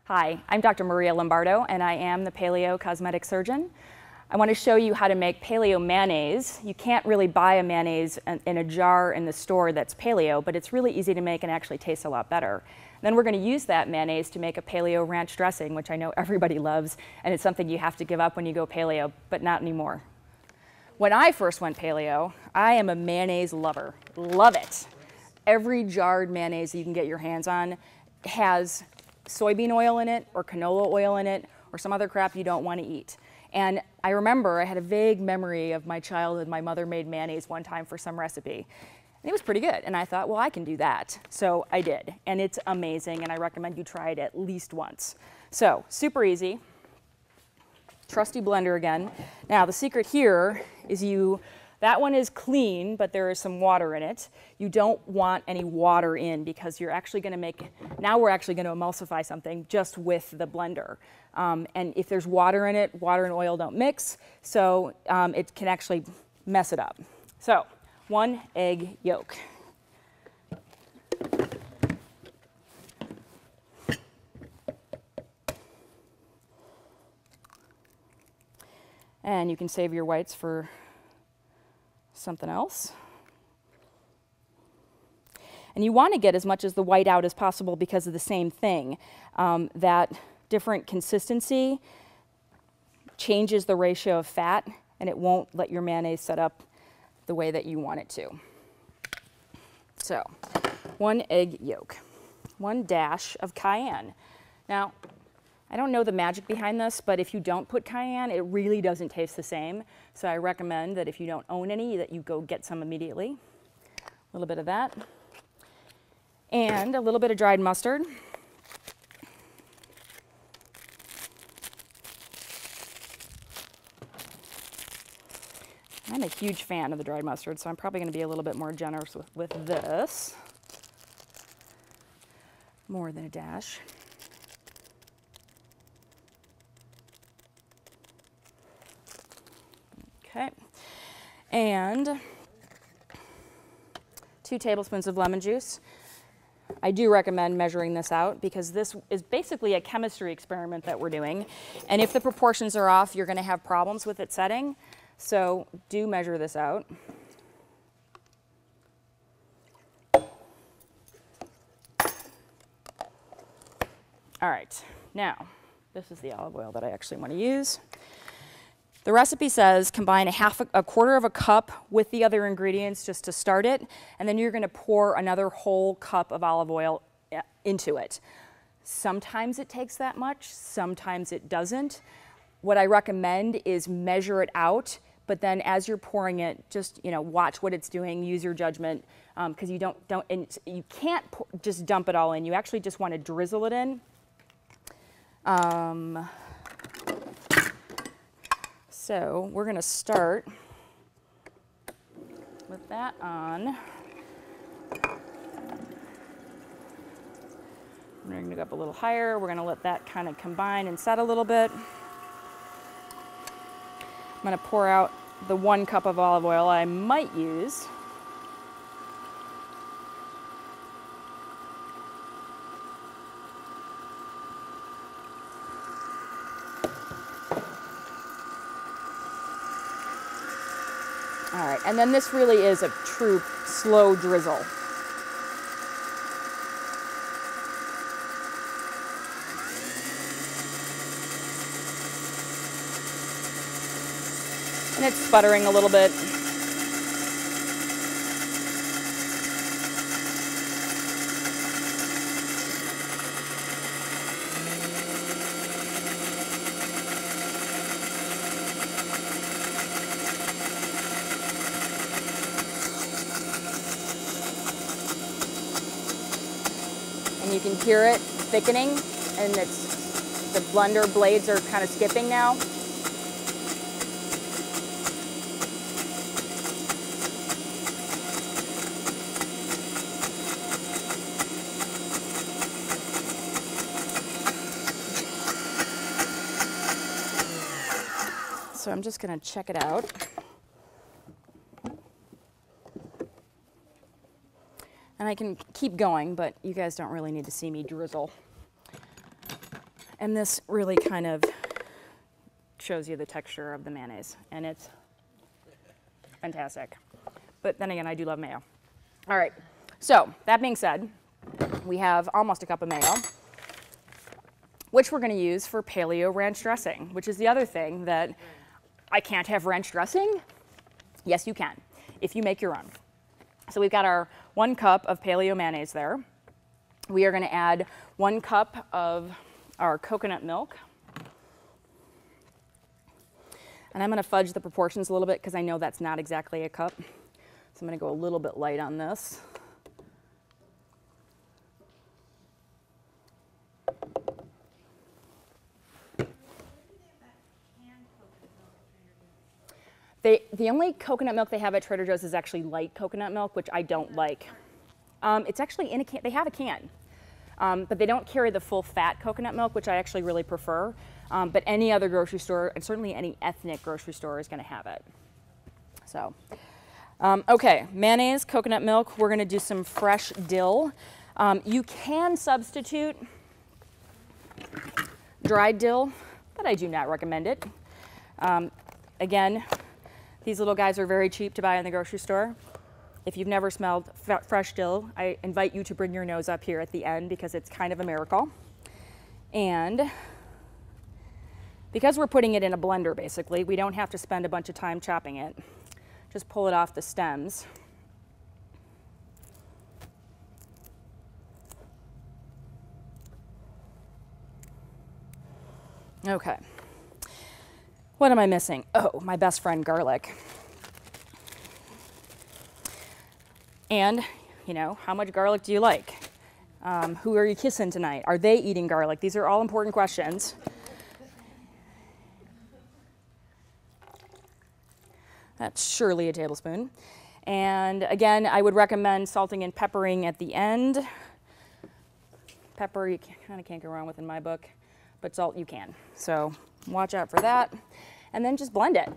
Hi, I'm Dr. Maria Lombardo, and I am the paleo cosmetic surgeon. I want to show you how to make paleo mayonnaise. You can't really buy a mayonnaise in a jar in the store that's paleo, but it's really easy to make and actually tastes a lot better. Then we're going to use that mayonnaise to make a paleo ranch dressing, which I know everybody loves, and it's something you have to give up when you go paleo, but not anymore. When I first went paleo, I am a mayonnaise lover. Love it. Every jarred mayonnaise you can get your hands on has soybean oil in it or canola oil in it or some other crap you don't want to eat. And I remember I had a vague memory of my childhood. My mother made mayonnaise one time for some recipe. And it was pretty good. And I thought, well, I can do that. So I did. And it's amazing. And I recommend you try it at least once. So super easy. Trusty blender again. Now the secret here is that one is clean, but there is some water in it. You don't want any water in because you're actually going to now we're actually going to emulsify something just with the blender. And if there's water in it, water and oil don't mix, so it can actually mess it up. So 1 egg yolk. And you can save your whites for something else. And you want to get as much as the white out as possible because of the same thing. That different consistency changes the ratio of fat, and it won't let your mayonnaise set up the way that you want it to. So 1 egg yolk, 1 dash of cayenne. Now, I don't know the magic behind this, but if you don't put cayenne, it really doesn't taste the same. So I recommend that if you don't own any, that you go get some immediately. A little bit of that. And a little bit of dried mustard. I'm a huge fan of the dried mustard, so I'm probably going to be a little bit more generous with this. More than a dash. Okay, and 2 tablespoons of lemon juice. I do recommend measuring this out because this is basically a chemistry experiment that we're doing. And if the proportions are off, you're going to have problems with it setting. So do measure this out. All right, now this is the olive oil that I actually want to use. The recipe says combine a quarter of a cup with the other ingredients just to start it, and then you're going to pour another whole cup of olive oil into it. Sometimes it takes that much, sometimes it doesn't. What I recommend is measure it out, but then as you're pouring it, just watch what it's doing, use your judgment, because you can't just dump it all in. You actually just want to drizzle it in. So we're going to start with that on. We're going to go up a little higher. We're going to let that kind of combine and set a little bit. I'm going to pour out the 1 cup of olive oil I might use. All right, and then this really is a true slow drizzle. And it's sputtering a little bit. And you can hear it thickening, and the blender blades are kind of skipping now. So I'm just going to check it out. And I can keep going, but you guys don't really need to see me drizzle. And this really kind of shows you the texture of the mayonnaise, and it's fantastic. But then again, I do love mayo. All right, so that being said, we have almost a cup of mayo, which we're going to use for paleo ranch dressing, which is the other thing that I can't have ranch dressing. Yes, you can, if you make your own. So we've got our 1 cup of paleo mayonnaise there. We are going to add 1 cup of our coconut milk. And I'm going to fudge the proportions a little bit because I know that's not exactly a cup. So I'm going to go a little bit light on this. The only coconut milk they have at Trader Joe's is actually light coconut milk, which I don't like. It's actually in a can. They have a can, but they don't carry the full fat coconut milk, which I actually really prefer. But any other grocery store, and certainly any ethnic grocery store, is going to have it. So, okay, mayonnaise, coconut milk. We're going to do some fresh dill. You can substitute dried dill, but I do not recommend it. Again, these little guys are very cheap to buy in the grocery store. If you've never smelled fresh dill, I invite you to bring your nose up here at the end because it's kind of a miracle. And because we're putting it in a blender, basically, we don't have to spend a bunch of time chopping it. Just pull it off the stems. Okay. What am I missing? Oh, my best friend, garlic. And, you know, how much garlic do you like? Who are you kissing tonight? Are they eating garlic? These are all important questions. That's surely a tablespoon. And again, I would recommend salting and peppering at the end. Pepper, you kind of can't go wrong with in my book, but salt you can. So watch out for that. And then just blend it.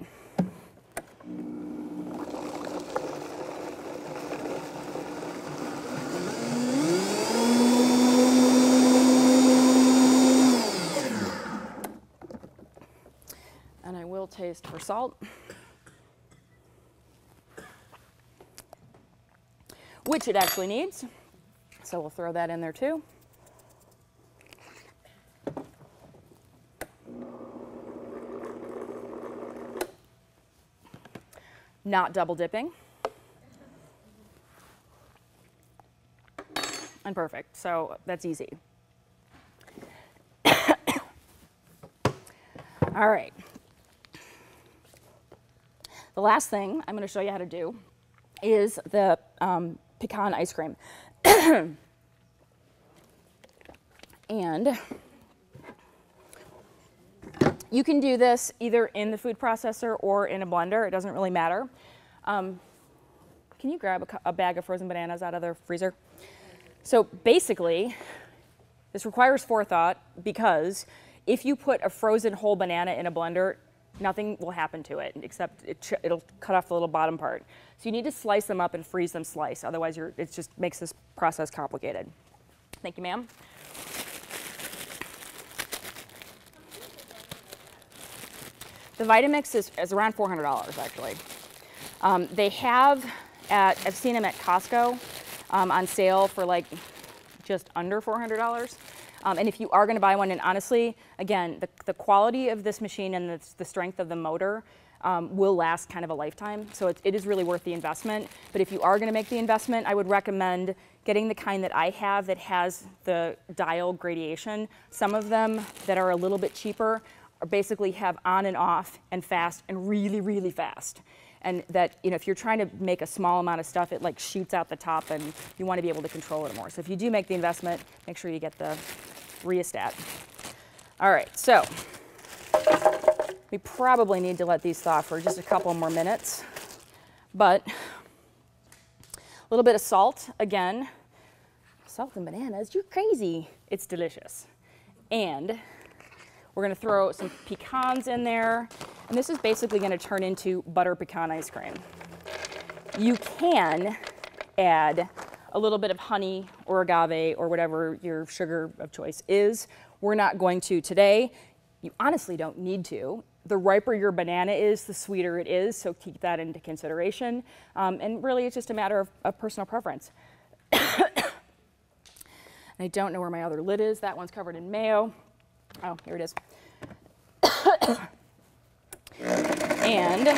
And I will taste for salt, which it actually needs. So we'll throw that in there too. Not double dipping. And perfect, so that's easy. All right. The last thing I'm going to show you how to do is the pecan ice cream. And you can do this either in the food processor or in a blender. It doesn't really matter. Can you grab a bag of frozen bananas out of the freezer? So basically, this requires forethought because if you put a frozen whole banana in a blender, nothing will happen to it except it'll cut off the little bottom part. So you need to slice them up and freeze them sliced. Otherwise, it just makes this process complicated. Thank you, ma'am. The Vitamix is around $400 actually. They have I've seen them at Costco on sale for like just under $400. And if you are going to buy one, and honestly, again, the quality of this machine and the strength of the motor will last kind of a lifetime. So it is really worth the investment. But if you are going to make the investment, I would recommend getting the kind that I have that has the dial gradation. Some of them that are a little bit cheaper are basically have on and off and fast and really, really fast. And that, you know, if you're trying to make a small amount of stuff, it like shoots out the top and you want to be able to control it more. So if you do make the investment, make sure you get the rheostat. All right, so we probably need to let these thaw for just a couple more minutes, but a little bit of salt, again, salt and bananas, you're crazy. It's delicious. And we're gonna throw some pecans in there, and this is basically gonna turn into butter pecan ice cream. You can add a little bit of honey or agave or whatever your sugar of choice is. We're not going to today. You honestly don't need to. The riper your banana is, the sweeter it is, so keep that into consideration. And really, it's just a matter of personal preference. I don't know where my other lid is. That one's covered in mayo. Oh, here it is. And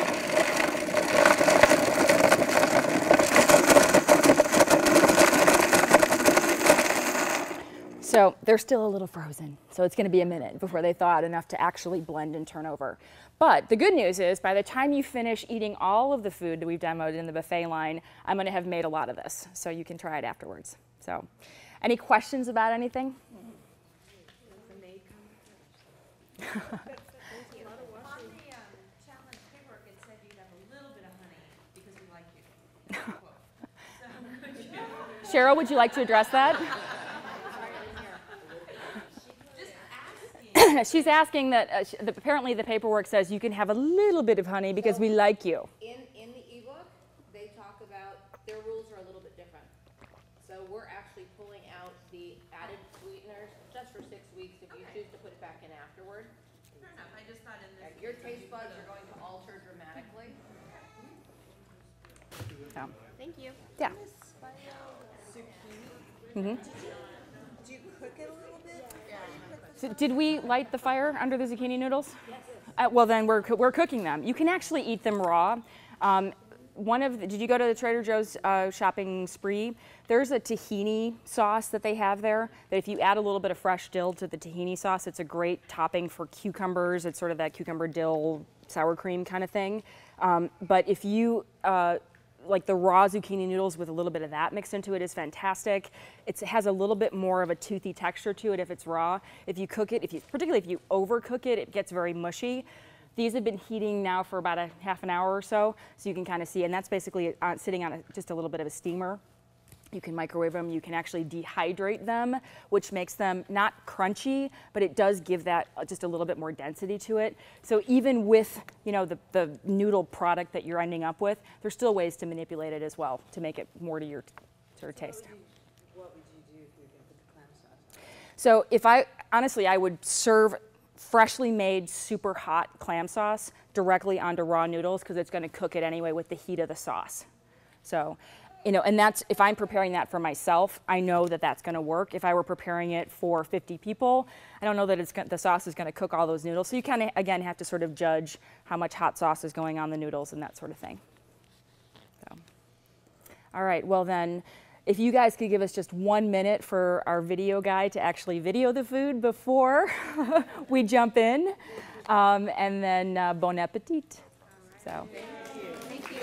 so they're still a little frozen, so it's going to be a minute before they thaw out enough to actually blend and turn over. But the good news is by the time you finish eating all of the food that we've demoed in the buffet line, I'm going to have made a lot of this, so you can try it afterwards. So, any questions about anything? Cheryl, would you like to address that? She's asking that apparently the paperwork says you can have a little bit of honey because we like you. In the ebook, they talk about their rules are a little bit different. So we're actually pulling out the added sweeteners just for 6 weeks if you choose to put it back in afterward. Fair enough. I just thought in this. Your taste buds are going to alter dramatically. Yeah. Thank you. Yeah. Mm-hmm. Do you cook it a little bit? Yeah. So did we light the fire under the zucchini noodles? Yes. Well, then we're cooking them. You can actually eat them raw. Did you go to the Trader Joe's shopping spree? There's a tahini sauce that they have there that if you add a little bit of fresh dill to the tahini sauce, it's a great topping for cucumbers. It's sort of that cucumber dill sour cream kind of thing. But if you like the raw zucchini noodles with a little bit of that mixed into it is fantastic. It has a little bit more of a toothy texture to it if it's raw. If you cook it, particularly if you overcook it, it gets very mushy. These have been heating now for about a half an hour or so you can kind of see, and that's basically sitting on just a little bit of a steamer. You can microwave them, you can actually dehydrate them, which makes them not crunchy, but it does give that just a little bit more density to it. So even with, the noodle product that you're ending up with, there's still ways to manipulate it as well to make it more to your sort of taste. What would you do if you could put the clam sauce on? So honestly, I would serve freshly made super hot clam sauce directly onto raw noodles because it's going to cook it anyway with the heat of the sauce. So, and that's, if I'm preparing that for myself, I know that that's going to work. If I were preparing it for 50 people, I don't know that the sauce is going to cook all those noodles. So you kind of, again, have to sort of judge how much hot sauce is going on the noodles and that sort of thing. So, all right, well then, if you guys could give us just 1 minute for our video guy to actually video the food before we jump in, and then bon appetit. So. Thank you.